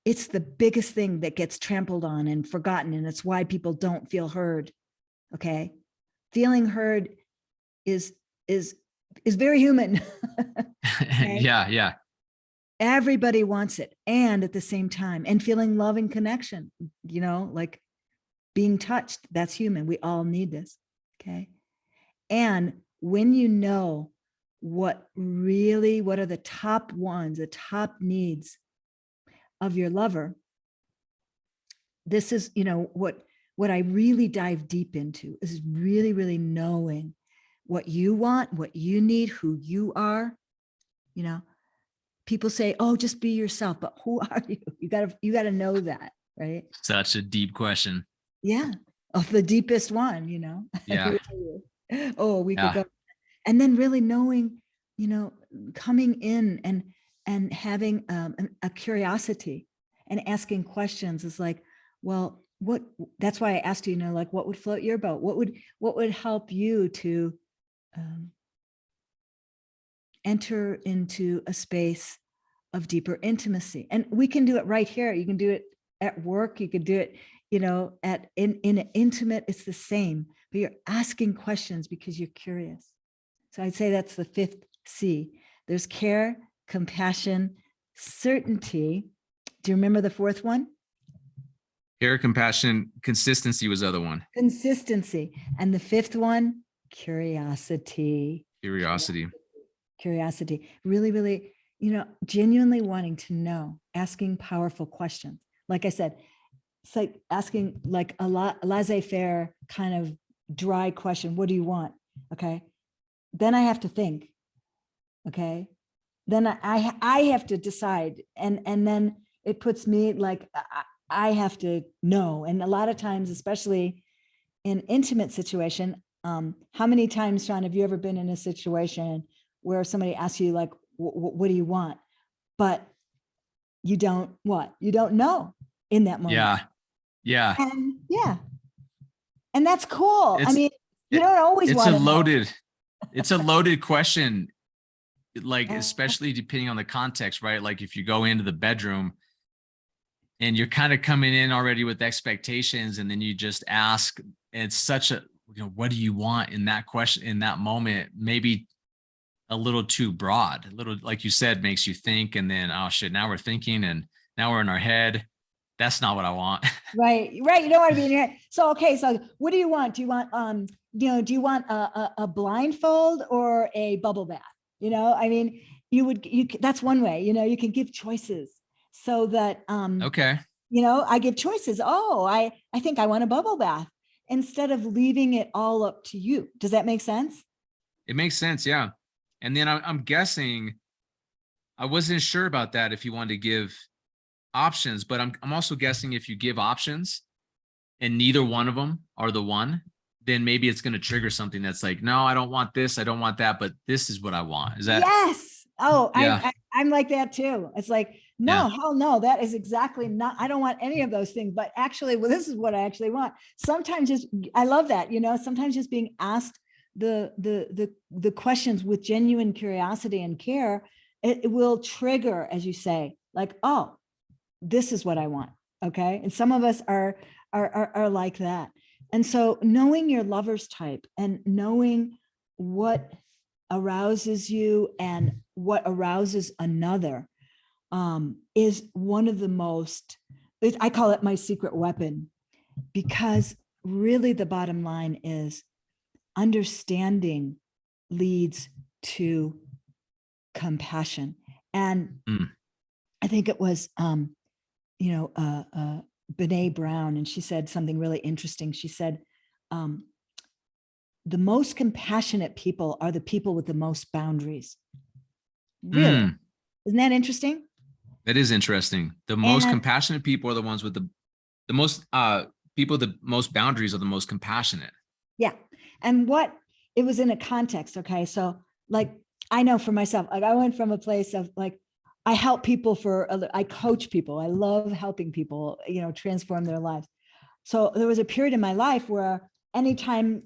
it's the biggest thing that gets trampled on and forgotten. And it's why people don't feel heard. Okay. Feeling heard is very human. Okay?
Yeah.
Everybody wants it. And at the same time, and feeling love and connection, like being touched, that's human. We all need this. Okay. And when what are the top ones, the top needs of your lover, this is, what I really dive deep into is really, really knowing what you want, what you need, who you are. People say, oh, just be yourself, but who are you? You gotta know that, right?
Such a deep question.
Yeah. Of the deepest one,
Yeah.
Oh, we could go. And then really knowing, coming in and having a curiosity and asking questions is like, well, that's why I asked you, like, what would float your boat? What would help you to enter into a space of deeper intimacy? And we can do it right here. You can do it at work. You could do it, in an intimate, it's the same, but you're asking questions because you're curious. So I'd say that's the 5th C. There's care, compassion, certainty. Do you remember the 4th one?
Care, compassion, consistency was the other one.
Consistency. And the 5th one, curiosity. Curiosity. Really, really, genuinely wanting to know, asking powerful questions. Like I said, it's like asking like a laissez-faire kind of dry question. What do you want? Okay. Then I have to think. Okay. Then I have to decide. And then it puts me like, I have to know. And a lot of times, especially in intimate situation, how many times, Shawn, have you ever been in a situation where somebody asks you like, what do you want? But you don't know in that moment.
Yeah.
And that's cool. You don't always want to know.
It's a loaded question. Like, especially depending on the context, right? Like if you go into the bedroom and you're kind of coming in already with expectations, and then you just ask, it's such a, what do you want in that question, in that moment, maybe a little too broad, a little, like you said, makes you think. And then, oh shit, now we're thinking and now we're in our head. That's not what I want.
Right. You don't want to be in your head. So, okay. So what do you want? Do you want, do you want a blindfold or a bubble bath? That's one way, you can give choices so that,
okay.
I give choices. Oh, I think I want a bubble bath instead of leaving it all up to you. Does that make sense?
It makes sense. Yeah. And then I'm guessing, I wasn't sure about that if you wanted to give options, but I'm also guessing if you give options and neither one of them are the one, then maybe it's going to trigger something that's like, no, I don't want this, I don't want that, but this is what I want. Is that?
Yes. Oh,
yeah.
I'm like that too. It's like, no, hell no, that is exactly not, I don't want any of those things, but actually, well, this is what I actually want. Sometimes I love that, sometimes just being asked the questions with genuine curiosity and care, it will trigger, as you say, like, oh, this is what I want. Okay. And some of us are like that. And so knowing your lover's type and knowing what arouses you and what arouses another is one of the most, I call it my secret weapon, because really the bottom line is understanding leads to compassion. And I think it was, Brene Brown, and she said something really interesting. She said, the most compassionate people are the people with the most boundaries. Really? Isn't that interesting?
That is interesting. The most compassionate people are the ones with the most people, the most boundaries are the most compassionate.
Yeah. And what it was in a context. Okay. So like, I know for myself, like I went from a place of like, I help people I coach people. I love helping people, transform their lives. So there was a period in my life where anytime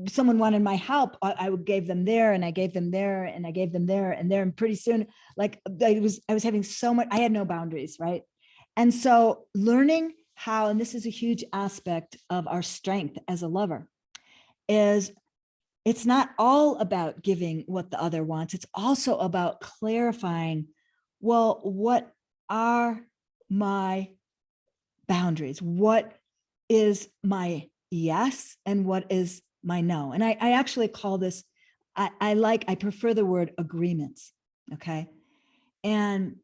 someone wanted my help, I gave them there and I gave them there and I gave them there and there. And pretty soon, like I was having so much, I had no boundaries. Right. And so learning how, and this is a huge aspect of our strength as a lover, is it's not all about giving what the other wants. It's also about clarifying, well, what are my boundaries? What is my yes and what is my no? And I actually call this, I prefer the word agreements. Okay. And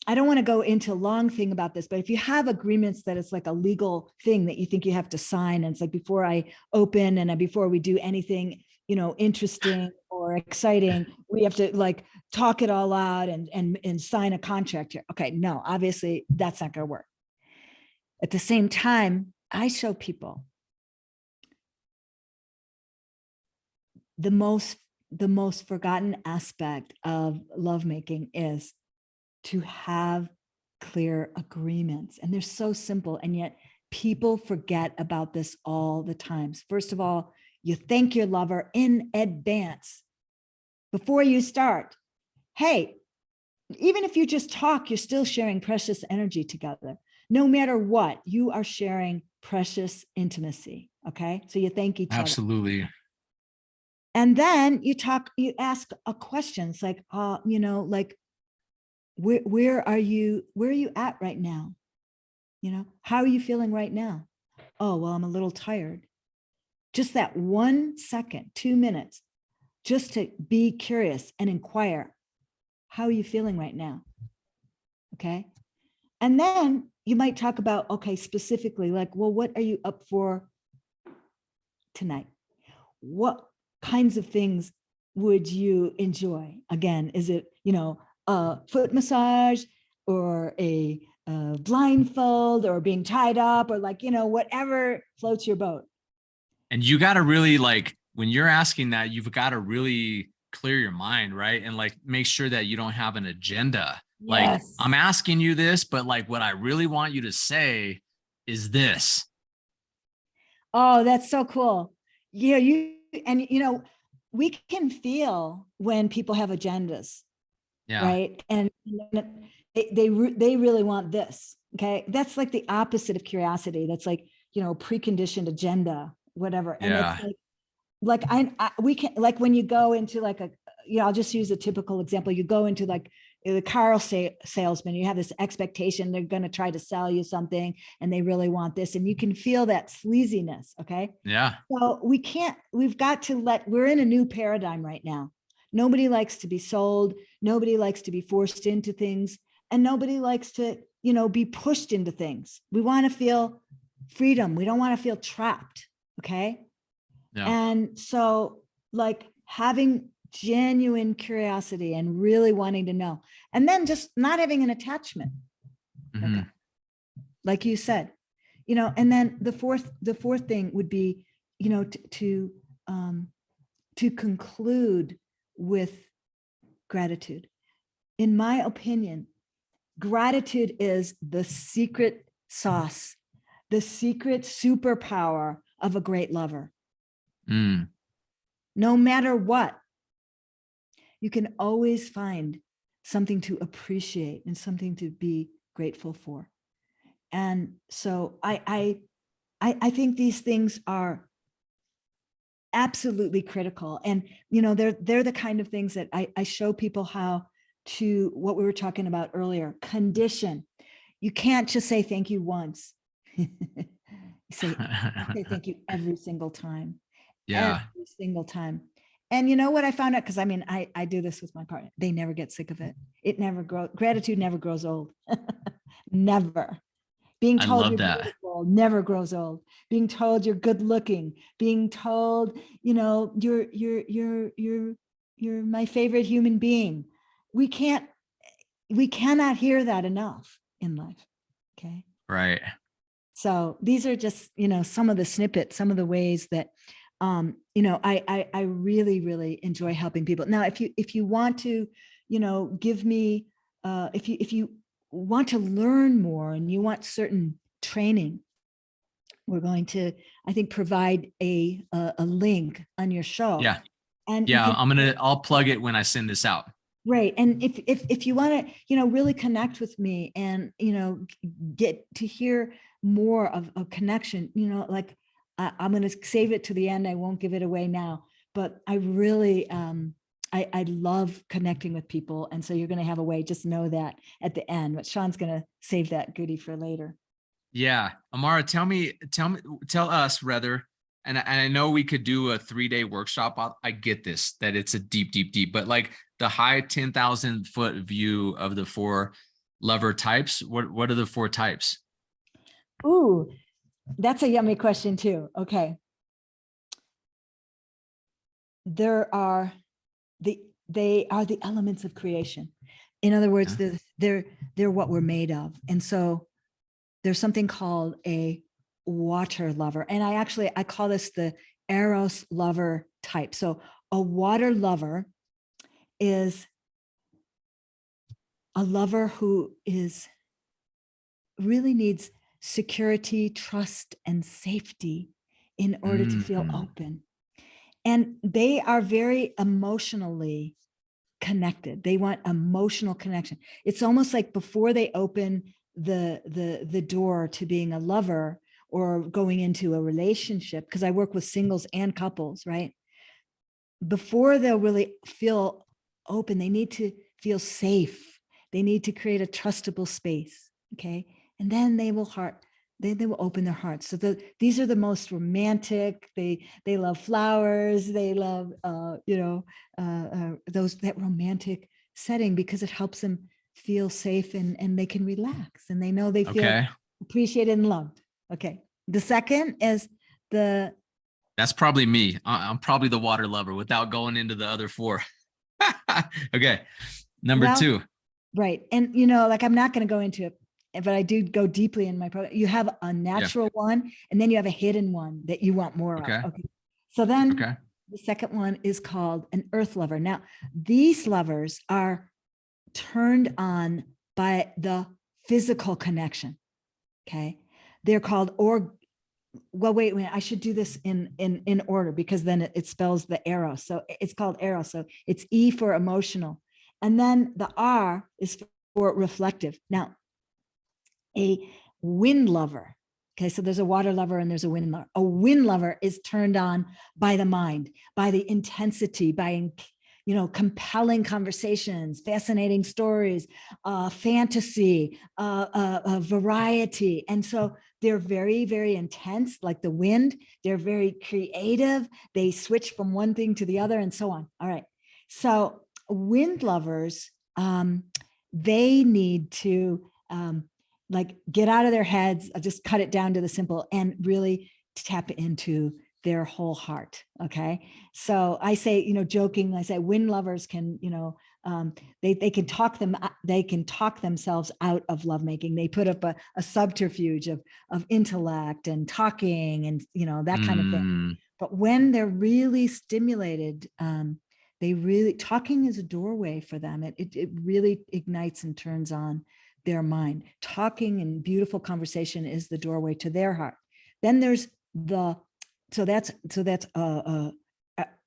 I don't want to go into a long thing about this, but if you have agreements that it's like a legal thing that you think you have to sign, and it's like before I open and before we do anything, interesting or exciting, we have to like talk it all out and sign a contract here. Okay, no, obviously that's not going to work. At the same time, I show people the most forgotten aspect of lovemaking is to have clear agreements. And they're so simple. And yet people forget about this all the times. First of all, you thank your lover in advance before you start. Hey, even if you just talk, you're still sharing precious energy together. No matter what, you are sharing precious intimacy. Okay. So you thank each other.
Absolutely.
And then you ask a question. It's like, like, where are you at right now? How are you feeling right now? Oh, well, I'm a little tired. Just that 1 second, 2 minutes, just to be curious and inquire, how are you feeling right now? Okay. And then you might talk about, okay, specifically, like, well, what are you up for tonight? What kinds of things would you enjoy? Again, is it, a foot massage or a blindfold or being tied up or like, whatever floats your boat.
And you got to really like, when you're asking that, you've got to really clear your mind, right? And like, make sure that you don't have an agenda.
Yes.
Like, I'm asking you this, but like, what I really want you to say is this.
Oh, that's so cool. Yeah. We can feel when people have agendas.
Yeah.
Right. And they really want this. Okay. That's like the opposite of curiosity. That's like, preconditioned agenda, whatever. And
Yeah.
it's like we can, like when you go into like I'll just use a typical example. You go into like the car salesman, you have this expectation they're going to try to sell you something and they really want this. And you can feel that sleaziness. Okay.
Yeah.
So we've got to we're in a new paradigm right now. Nobody likes to be sold. Nobody likes to be forced into things. And nobody likes to, be pushed into things. We want to feel freedom. We don't want to feel trapped. Okay.
Yeah.
And so like having genuine curiosity and really wanting to know, and then just not having an attachment.
Mm-hmm.
Okay. Like you said, and then the fourth thing would be, to conclude with gratitude. In my opinion, gratitude is the secret sauce, the secret superpower of a great lover. no matter what, you can always find something to appreciate and something to be grateful for. And so I think these things are absolutely critical. And, they're the kind of things that I show people how to, what we were talking about earlier, condition. You can't just say thank you once. You say thank you every single time.
Yeah.
Every single time. And you know what I found out? Because I do this with my partner. They never get sick of it. It never grows. Gratitude never grows old. Never. Being
I
told
love
you're
that.
beautiful never grows old. Being told you're good looking. Being told, you're my favorite human being. We cannot hear that enough in life. Okay.
Right.
So these are just, some of the snippets, some of the ways that, I really, really enjoy helping people. Now, if you want to, give me, if you want to learn more and you want certain training, we're going to, I think, provide a link on your show.
Yeah.
And
Yeah. I'll plug it when I send this out.
Right. And if you want to, really connect with me and, get to hear more of a connection, like I'm going to save it to the end. I won't give it away now, but I really, I love connecting with people. And so you're going to have a way, just know that at the end, but Shawn's going to save that goodie for later.
Yeah. Amara, tell us rather. And I know we could do a 3-day workshop. I get this, that it's a deep, but like the high 10,000 foot view of the 4 lover types, what are the 4 types?
Ooh, that's a yummy question too. Okay. They are the elements of creation. In other words, they're what we're made of. And so there's something called a water lover. And I call this the Eros lover type. So a water lover is a lover who really needs security, trust, and safety in order to feel open. And they are very emotionally connected. They want emotional connection. It's almost like before they open the door to being a lover or going into a relationship, because I work with singles and couples, right? Before they'll really feel open, they need to feel safe. They need to create a trustable space. Okay. And then they will open their hearts. So these are the most romantic. They love flowers. They love, that romantic setting because it helps them feel safe and they can relax and they know they feel appreciated and loved. Okay. The second is
that's probably me. I'm probably the water lover without going into the other 4. Okay. Number 2.
Right. And, I'm not going to go into it, but I do go deeply in my program. You have a natural one, and then you have a hidden one that you want more of. Okay. So then the second one is called an earth lover. Now, these lovers are turned on by the physical connection. Okay. They're called, wait, I should do this in order because then it spells the Eros. So it's called Eros. So it's E for emotional. And then the R is for reflective. Now, a wind lover. Okay, so there's a water lover and there's a wind lover. A wind lover is turned on by the mind, by the intensity, by compelling conversations, fascinating stories, fantasy, variety. And so they're very, very intense, like the wind. They're very creative. They switch from one thing to the other and so on. All right. So wind lovers, they need to get out of their heads, just cut it down to the simple and really tap into their whole heart. Okay. So I say, joking, I say wind lovers can, they can talk themselves out of lovemaking. They put up a subterfuge of intellect and talking and, that kind of thing. But when they're really stimulated, talking is a doorway for them. It really ignites and turns on their mind. Talking and beautiful conversation is the doorway to their heart. Then there's so that's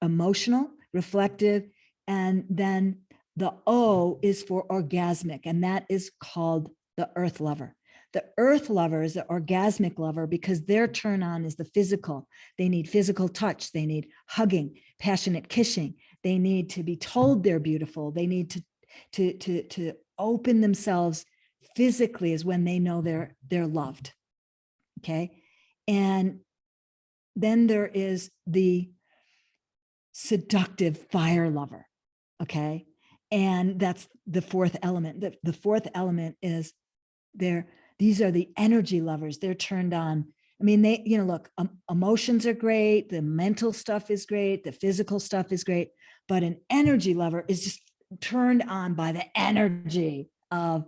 emotional, reflective, and then the O is for orgasmic, and that is called the earth lover. The earth lover is the orgasmic lover because their turn on is the physical. They need physical touch. They need hugging, passionate kissing. They need to be told they're beautiful. They need to open themselves physically is when they know they're loved. Okay. And then there is the seductive fire lover. Okay. And that's the fourth element. The fourth element is these are the energy lovers. They're turned on. I mean, they, look, emotions are great. The mental stuff is great. The physical stuff is great. But an energy lover is just turned on by the energy of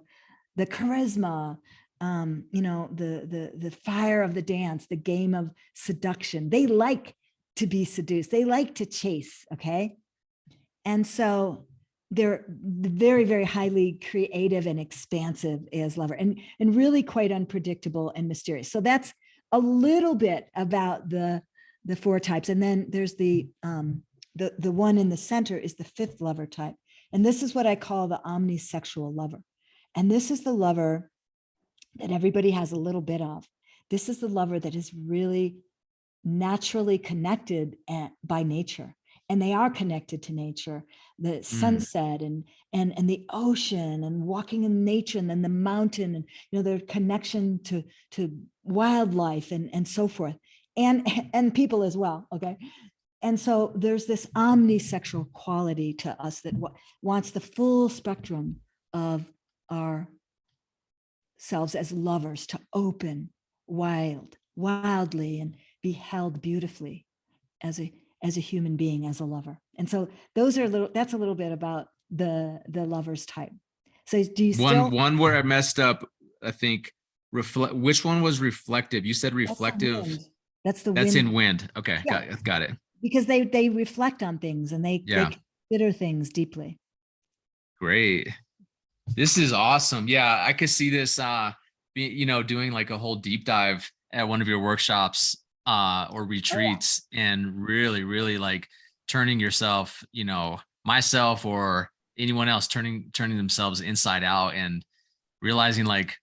the charisma, the fire of the dance, the game of seduction. They like to be seduced. They like to chase. Okay. And so they're very, very highly creative and expansive as lover, and really quite unpredictable and mysterious. So that's a little bit about the four types. And then there's the one in the center is the fifth lover type. And this is what I call the omnisexual lover. And this is the lover that everybody has a little bit of. This is the lover that is really naturally connected by nature. And they are connected to nature, the sunset and the ocean and walking in nature, and then the mountain, and their connection to wildlife and so forth, and people as well. Okay. And so there's this omnisexual quality to us that wants the full spectrum of our selves as lovers to open wildly and be held beautifully as a human being, as a lover. And so that's a little bit about the lovers type. So do you
one where I messed up, I think, which one was reflective? You said reflective. That's in wind. Okay. Yeah. Got it.
Because they reflect on things and they consider things deeply.
Great. This is awesome. Yeah. I could see this, doing like a whole deep dive at one of your workshops or retreats, and really, really like turning yourself, myself or anyone else turning themselves inside out and realizing, like,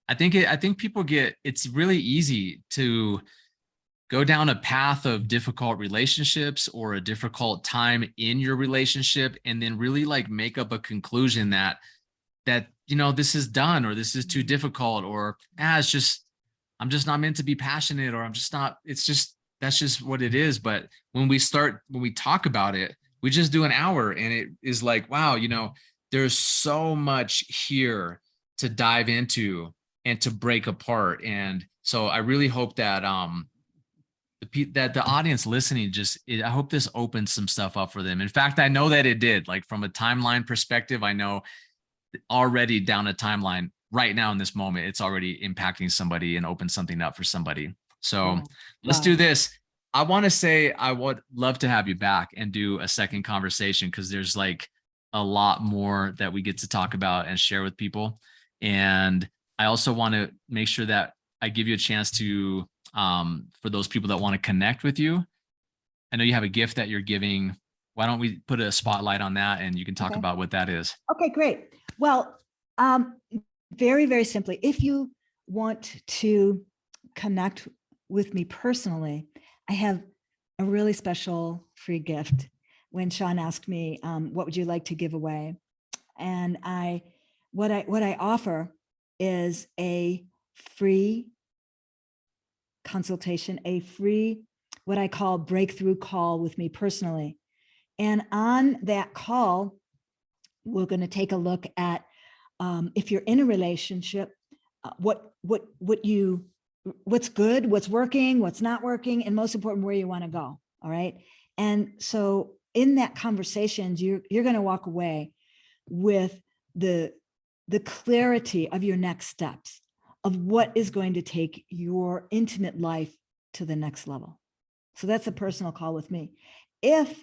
I think people it's really easy to go down a path of difficult relationships or a difficult time in your relationship, and then really like make up a conclusion that this is done, or this is too difficult, or it's just, I'm just not meant to be passionate, or I'm just not, that's just what it is. But when we talk about it, we just do an hour and it is like, wow, there's so much here to dive into and to break apart. And so I really hope that the audience listening, I hope this opens some stuff up for them. In fact, I know that it did. Like, from a timeline perspective, I know already down a timeline right now in this moment, it's already impacting somebody and opened something up for somebody. So let's do this. I want to say I would love to have you back and do a second conversation, because there's like a lot more that we get to talk about and share with people. And I also want to make sure that I give you a chance to, for those people that want to connect with you. I know you have a gift that you're giving. Why don't we put a spotlight on that, and you can talk about what that is.
Okay, great. Well, very, very simply, if you want to connect with me personally, I have a really special free gift. When Shawn asked me, what would you like to give away? And what I offer is a free consultation, a free, what I call breakthrough call with me personally. And on that call, we're going to take a look at, if you're in a relationship, what's good, what's working, what's not working, and most important, where you want to go. All right. And so in that conversation, you're going to walk away with the clarity of your next steps, of what is going to take your intimate life to the next level. So that's a personal call with me. If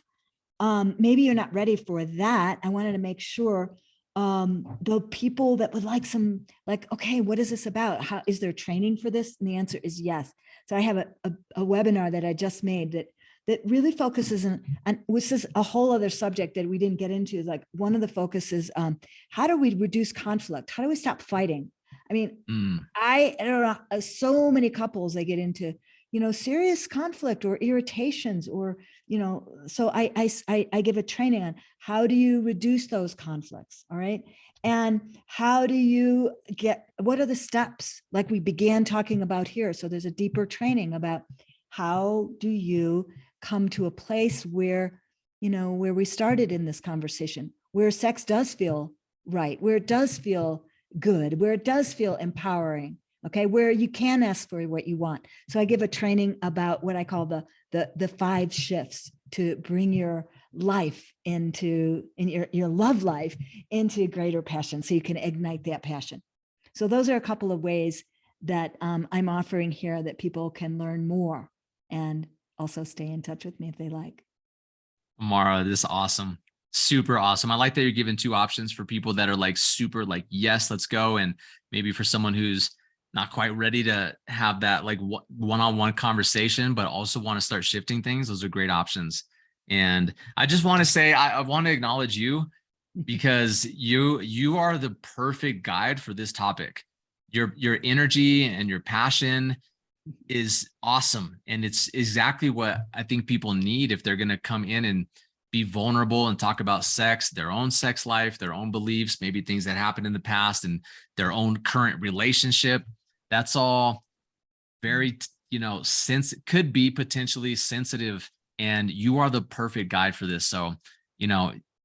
maybe you're not ready for that, I wanted to make sure the people that would like okay, what is this about? How is there training for this? And the answer is yes. So I have a webinar that I just made that really focuses on this is a whole other subject that we didn't get into, is like one of the focuses, how do we reduce conflict? How do we stop fighting? I mean, I don't know, so many couples, they get into, serious conflict or irritations, or, so I give a training on how do you reduce those conflicts. All right. And how do you what are the steps, like we began talking about here? So there's a deeper training about how do you come to a place where, where we started in this conversation, where sex does feel right, where it does feel good, where it does feel empowering, okay, where you can ask for what you want. So I give a training about what I call the 5 shifts to bring your life into your love life into greater passion, so you can ignite that passion. So those are a couple of ways that I'm offering here that people can learn more and also stay in touch with me if they like.
Amara, this is awesome. Super awesome. I like that you're giving 2 options for people that are like super like, yes, let's go. And maybe for someone who's not quite ready to have that like one-on-one conversation, but also want to start shifting things. Those are great options. And I just want to say, I want to acknowledge you, because you are the perfect guide for this topic. Your energy and your passion is awesome. And it's exactly what I think people need if they're going to come in and be vulnerable and talk about sex, their own sex life, their own beliefs, maybe things that happened in the past and their own current relationship. That's all very, could be potentially sensitive, and you are the perfect guide for this. So,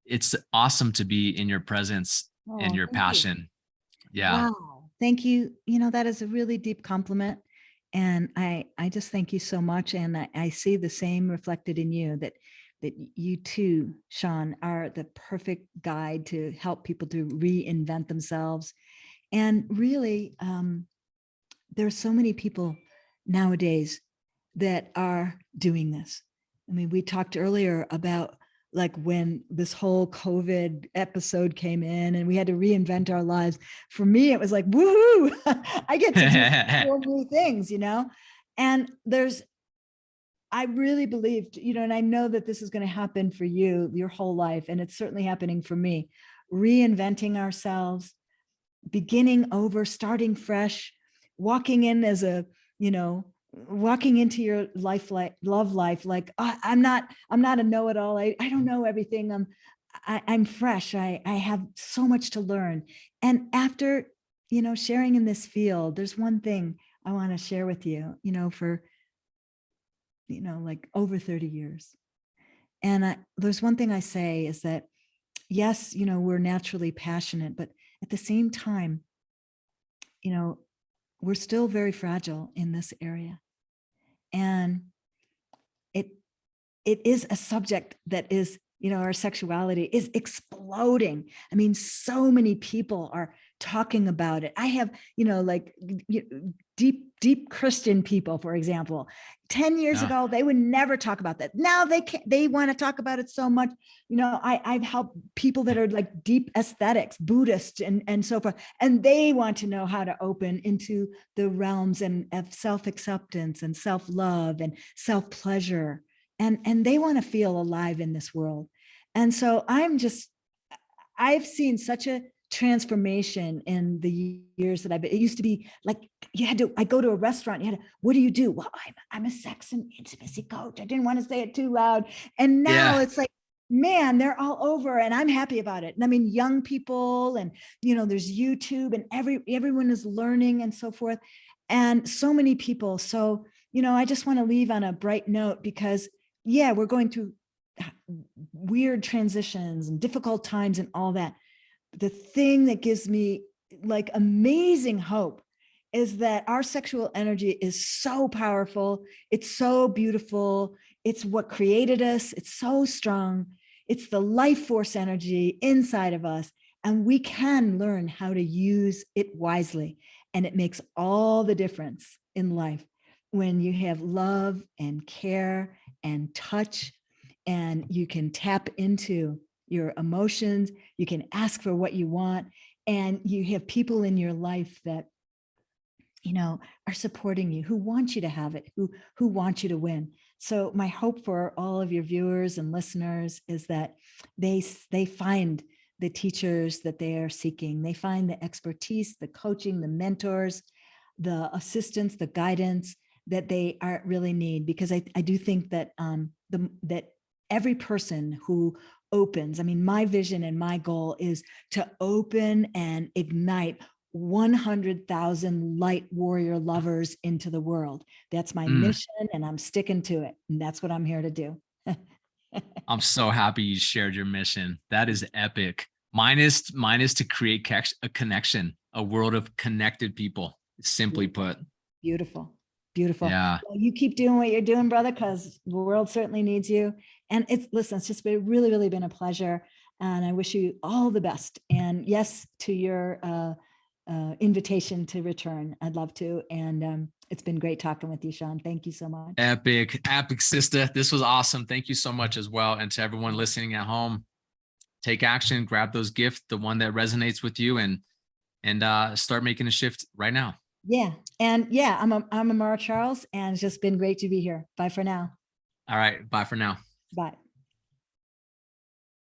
it's awesome to be in your presence and your passion. Yeah.
Wow. Thank you. That is a really deep compliment. And I just thank you so much. And I see the same reflected in you, that you too, Shawn, are the perfect guide to help people to reinvent themselves. And really, there's so many people nowadays that are doing this. I mean, we talked earlier about like when this whole COVID episode came in and we had to reinvent our lives. For me, it was like, woohoo, I get to do 4 new things, and I really believed, and I know that this is going to happen for you your whole life. And it's certainly happening for me, reinventing ourselves, beginning over, starting fresh, walking in as walking into your life, like love life, like, oh, I'm not a know-it-all. I don't know everything. I'm fresh. I have so much to learn. And after, sharing in this field, there's one thing I want to share with you, for, like over 30 years. And there's one thing I say is that, yes, we're naturally passionate, but at the same time, we're still very fragile in this area. And it is a subject that is, our sexuality is exploding. I mean, so many people are talking about it. I have, like deep Christian people, for example, 10 years ago, they would never talk about that. Now they want to talk about it so much. I've helped people that are like deep aesthetics, Buddhist and so forth, and they want to know how to open into the realms of self-acceptance and self-love and self-pleasure. And they want to feel alive in this world. And so I've seen such a transformation in the years that it used to be like, I go to a restaurant, what do you do? Well, I'm a sex and intimacy coach. I didn't want to say it too loud. And now it's like, man, they're all over and I'm happy about it. And I mean, young people and, there's YouTube and everyone is learning and so forth. And so many people. So, I just want to leave on a bright note because we're going through weird transitions and difficult times and all that. The thing that gives me like amazing hope is that our sexual energy is so powerful. It's so beautiful. It's what created us. It's so strong. It's the life force energy inside of us. And we can learn how to use it wisely. And it makes all the difference in life when you have love and care and touch, and you can tap into your emotions, you can ask for what you want, and you have people in your life that, are supporting you, who want you to have it, who want you to win. So my hope for all of your viewers and listeners is that they find the teachers that they are seeking. They find the expertise, the coaching, the mentors, the assistance, the guidance that they really need. Because I do think that that every person who opens, I mean, my vision and my goal is to open and ignite 100,000 light warrior lovers into the world. That's my mission, and I'm sticking to it. And that's what I'm here to do.
I'm so happy you shared your mission. That is epic. Mine is to create a connection, a world of connected people, simply put.
Beautiful. Beautiful.
Yeah.
Well, you keep doing what you're doing, brother, because the world certainly needs you. And it's just been really been a pleasure. And I wish you all the best. And yes, to your invitation to return. I'd love to. And it's been great talking with you, Shawn. Thank you so much.
Epic sister. This was awesome. Thank you so much as well. And to everyone listening at home, take action, grab those gifts, the one that resonates with you, and start making a shift right now.
Yeah. And yeah, I'm Amara Charles, and it's just been great to be here. Bye for now.
All right. Bye for now.
Bye.